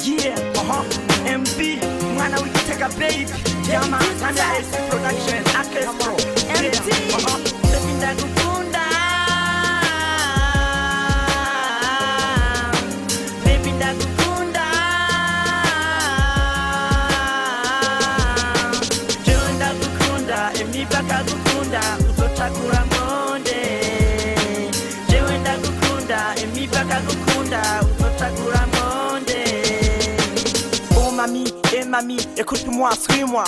Yeah, MB, mwana wikiteka baby. Yeah man, and the AC production, Akestro. MT, Sepinda Gukunda. Sepinda Gukunda. Junda Gukunda, Emibaka Gukunda, Uzotakura Monde. Junda Gukunda, Emibaka Gukunda, Uzotakura Monde. Oh mamie, mamie, écoute-moi, suis-moi,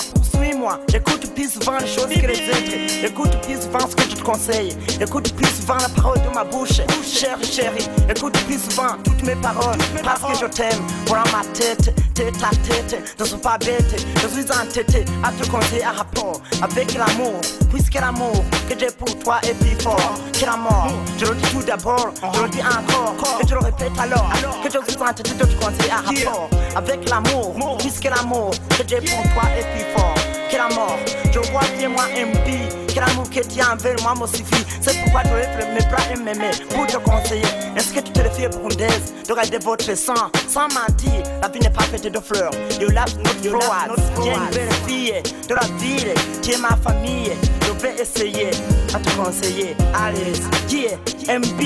écoute plus souvent les choses que les autres, écoute plus souvent ce que je te conseille, écoute plus souvent la parole de ma bouche, chérie, écoute plus souvent toutes mes paroles, parce que je t'aime, voilà ma tête, ta tête, ne sont pas bêtes, je suis entêté à te conseiller à rapport avec l'amour, puisque l'amour que j'ai pour toi est plus fort que la mort, je le dis tout d'abord, je le dis encore, et je le répète alors, que je suis entêté de te conseiller à rapport avec l'amour, puisque l'amour que j'ai pour toi est plus fort que la mort. Je vois bien moi MB, que l'amour que tu as envers moi me suffit. C'est pourquoi je lève mes bras et mes mains pour te conseiller. Est-ce que tu te le fais burundaise de regarder votre sang sans mentir? La vie n'est pas faite de fleurs. You love not flowers. Tu es une belle fille de la ville. Tu es ma famille. Je vais essayer à te conseiller. Allez, yeah, MB,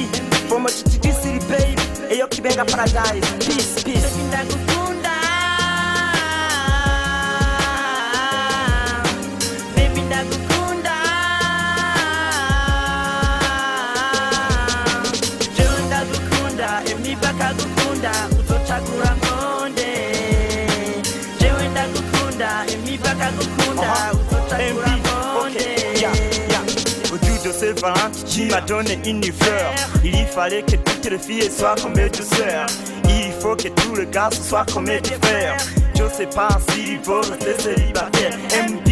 for me to do city baby. Et yo qui benga paradise. Peace. Emibaka Gukunda, Uzotakura Monde. Jewenda Gukunda, Emibaka Gukunda, Uzotakura Monde. Au-dessus de ces valentes, tu m'as donné une fleur. Il fallait que toutes les filles soient comme mes deux sœurs. Il faut que tous les gars soient comme mes deux frères. Je sais pas s'il faut rester célibataire. MB,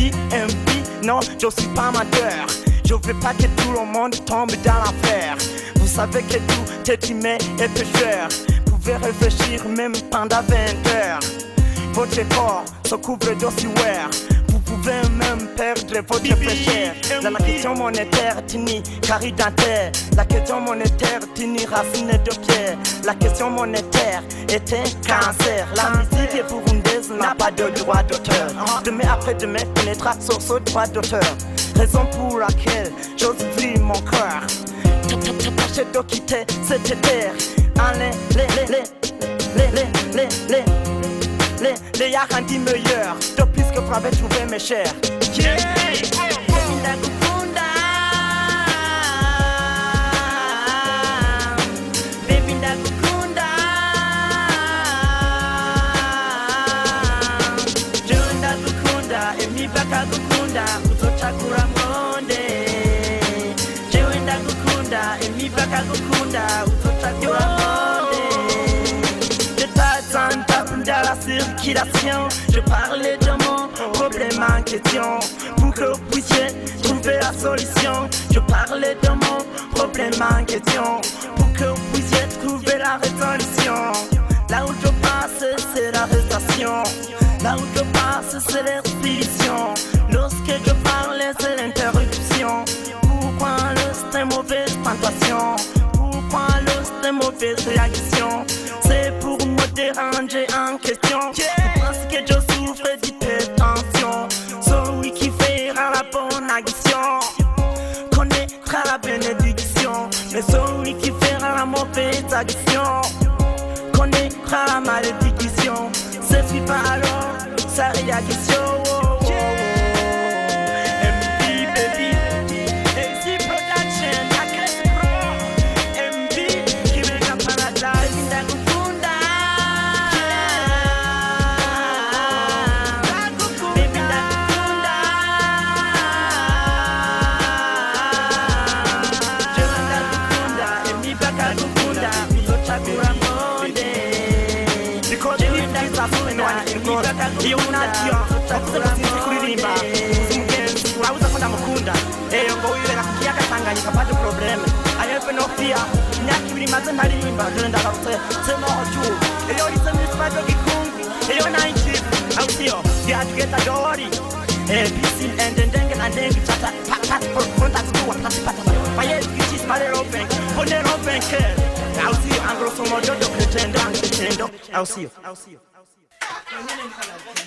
non, je suis pas amateur. Je veux pas que tout le monde tombe dans l'affaire. Vous savez que tout est humain et pécheur. Vous pouvez réfléchir même pendant 20 heures. Votre corps se couvre d'ossuaires. Vous pouvez même perdre votre péché. La question monétaire tini carré dentaire. La question monétaire tini racine de pierre. La question monétaire est un cancer. La musique burundaise n'a pas de droit d'auteur. Demain après demain connaîtra sur ce droit d'auteur. Raison pour laquelle j'ose ouvrir mon cœur. Tâchez de quitter cette terre. Allez, les a rendu meilleurs. De plus que vous avez trouvé mes chers. Sepinda Gukunda. Sepinda Gukunda. Junda Gukunda, Emibaka Gukunda, Uzotakura Monde. Junda Gukunda, Emibaka Gukunda, Uzotakura Monde. De temps en temps dans la circulation, je parlais de mon problème en question. Pour que vous puissiez trouver la solution, je parlais de mon problème en question. Pour que vous puissiez trouver la résolution. Là où je passe, c'est l'arrestation. Là où je passe, c'est l'expédition. Lorsque je parle, c'est l'interruption. Pourquoi l'os est mauvaise tentation? Pourquoi l'os est mauvaise réaction? C'est pour me déranger en question. Parce que je souffre d'hypertension. Celui qui fera la bonne addiction connaîtra la bénédiction. Mais celui qui fera la mauvaise addiction connaîtra la malédiction. Ce suit pas alors sa réaction. MB baby, AC production, Akestro. MB qui make up paradise. Sepinda Gukunda. Sepinda Gukunda. Junda Gukunda, Emibaka Gukunda, Uzotakura Monde. Because Junda Gukunda, iyo unajua wakuza kusinzi kuririmba umugenzi urabuza ko ndamukunda eyo ngo wibera ku kiyaga Tanganyika pas de problème ayepe no fear imyaka ibiri maze ntaririmba dore ndagarutse sema oju eyo lise mispa do gikungu eyo 90 audio ya tugeta dori bisin endendenge na ndengi chata pat for contact to what pata paye kichis male open pone open care audio anglo somo do pretendo I'll see you. None nkalazi